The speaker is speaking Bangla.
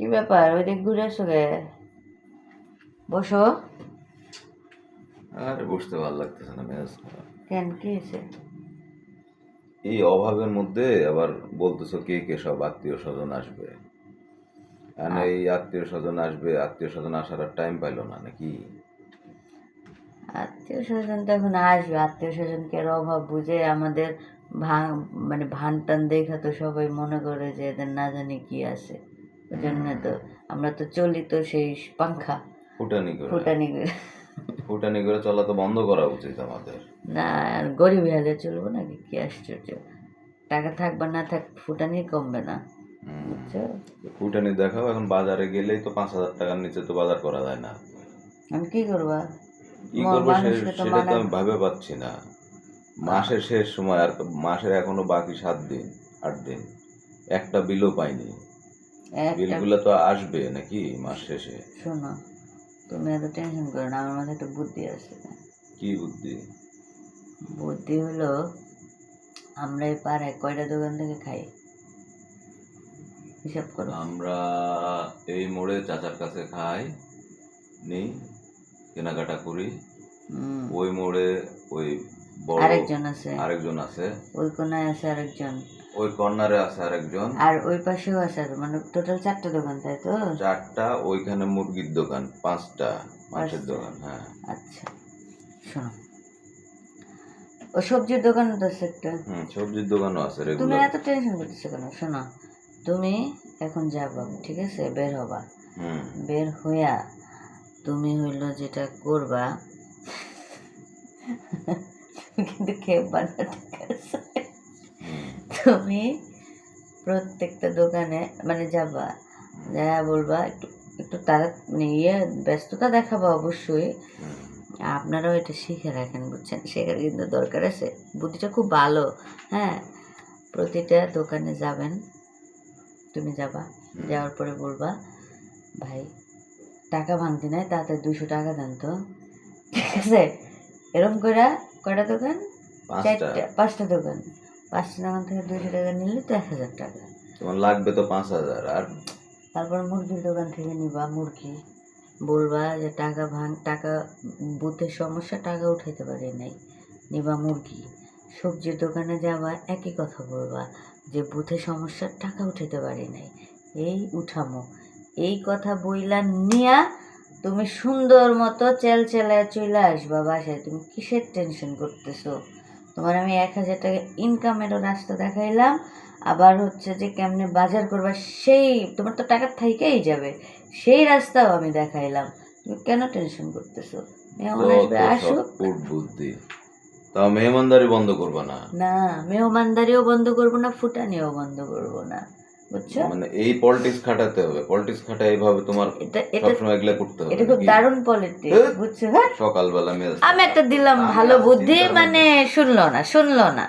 কি ব্যাপার ওইদিক ঘুরে আসো গে? বসো। আরে বসতে ভালো লাগতেছে না মেজাজ খারাপ। কেন, কি হয়েছে? এই অভাবের মধ্যে আবার বলতেছো কে কে সব আত্মীয় স্বজন আসবে, আর এই আত্মীয় স্বজন আসবে, আত্মীয় স্বজন আসার আর টাইম পাইলো না নাকি? আত্মীয় স্বজন তো এখন আসবে, আত্মীয় স্বজনকে আর অভাব বুঝে আমাদের মানে ভান টান দেখা তো সবাই মনে করে যে এদের না জানি কি আছে। ওই জন্য তো আমরা তো চলি তো সেই পাংখা ফুটানি করে ফুটানি করে। ফুটানি করে চলা তো বন্ধ করা উচিত আমাদের। না, আর গরিব হালে চলবো নাকি? কি আশ্চর্য! টাকা থাক বা না থাক ফুটানি কমবে না, বুঝছো? ফুটানি দেখাও, এখন বাজারে গেলেই তো 5,000 টাকার নিচে তো বাজার করা যায় না। আমি কি করবা? কি করবো মানুষকে তো সেটা তো আমি ভাবে পাচ্ছি না। মাসের শেষ সময়, আর মাসের এখনো বাকি 7 দিন 8 দিন, একটা বিলও পাইনি। একটা বিলগুলো তো আসবে নাকি মাস শেষে? শোনো, তুমি এত টেনশন করো না, আমার মাথায় একটা বুদ্ধি আছে। কি বুদ্ধি? বুদ্ধি হলো, আমরা এই পাড়ায় কয়টা দোকান থেকে খাই হিসাব করো। আমরা এই মোড়ে চাচার কাছে খাই, নেই কেনাকাটা করি। ওই মোড়ে ওই বড় আরেকজন আছে, আরেকজন আছে, ওই কোনায় আছে আরেকজন, ওই কর্নারে আছে আরেকজন, আর ওই পাশেও আছে মানে টোটাল 4টা দোকান, তাই তো? 4টা। ওইখানে মুরগির দোকান 5টা, মাছের 5টা। দোকান। হ্যাঁ, আচ্ছা শোনো, ও সবজির দোকান তো আছে একটা। সবজির দোকানও আছে তুমি রেগুলার। এত টেনশন করতেছো কেন? শোনো, তুমি এখন যাবা, ঠিক আছে? বের হবা, বের হইয়া তুমি হইলো যেটা করবা, কিন্তু খেপবা না, ঠিক আছে? তুমি প্রত্যেকটা দোকানে মানে যাবা, যা বলবা একটু একটু তারা মানে ব্যস্ততা দেখাবা অবশ্যই। আপনারাও এটা শিখে রাখেন, বুঝছেন? শেখার কিন্তু দরকার আছে, বুদ্ধিটা খুব ভালো। হ্যাঁ, প্রতিটা দোকানে যাবেন, তুমি যাবা, যাওয়ার পরে বলবা, ভাই টাকা ভাঙতি নাই, তাড়াতাড়ি 200 টাকা দেন তো, ঠিক আছে? এরকম করে কয়টা দোকান? 5টা দোকান। 5টা দোকান থেকে 200 টাকা নিলে তো 1000 টাকা। তোমার লাগবে তো 5,000। আর তারপর মুরগির দোকান থেকে নিবা মুরগি, বলবা যে টাকা বুথের সমস্যা, টাকা উঠাইতে পারি নাই, নিবা মুরগি। সবজির দোকানে যাবা, একই কথা বলবা যে বুথের সমস্যা, টাকা উঠাইতে পারি নাই, এই উঠামো। এই কথা বইলা নিয়া তুমি সুন্দর মতো চেলায় চলে আসবা বাসায়। তুমি কিসের টেনশন করতেছো? তোমার আমি 1000 টাকা ইনকামেরও রাস্তা দেখাইলাম, আবার হচ্ছে যে কেমনে বাজার করবা, সেই তোমার তো টাকা থাইকেই যাবে, সেই রাস্তাও আমি দেখাইলাম। তুমি কেন টেনশন করতেছো? মেহমান আসবে, আসুক। বুদ্ধি, তাও মেহমানদারি বন্ধ করবা না? না, মেহমানদারিও বন্ধ করবো না, ফুটানিও বন্ধ করবো না, বুঝছো? মানে এই পলিটিক্স খাটাতে হবে, পলিটিক্স খাটা এইভাবে তোমার সবসময় এগুলা করতে হবে? এটা খুব দারুণ পলিটিক্স, বুঝছো? হ্যাঁ, সকালবেলা আমি একটা দিলাম ভালো বুদ্ধি, মানে শুনলো না।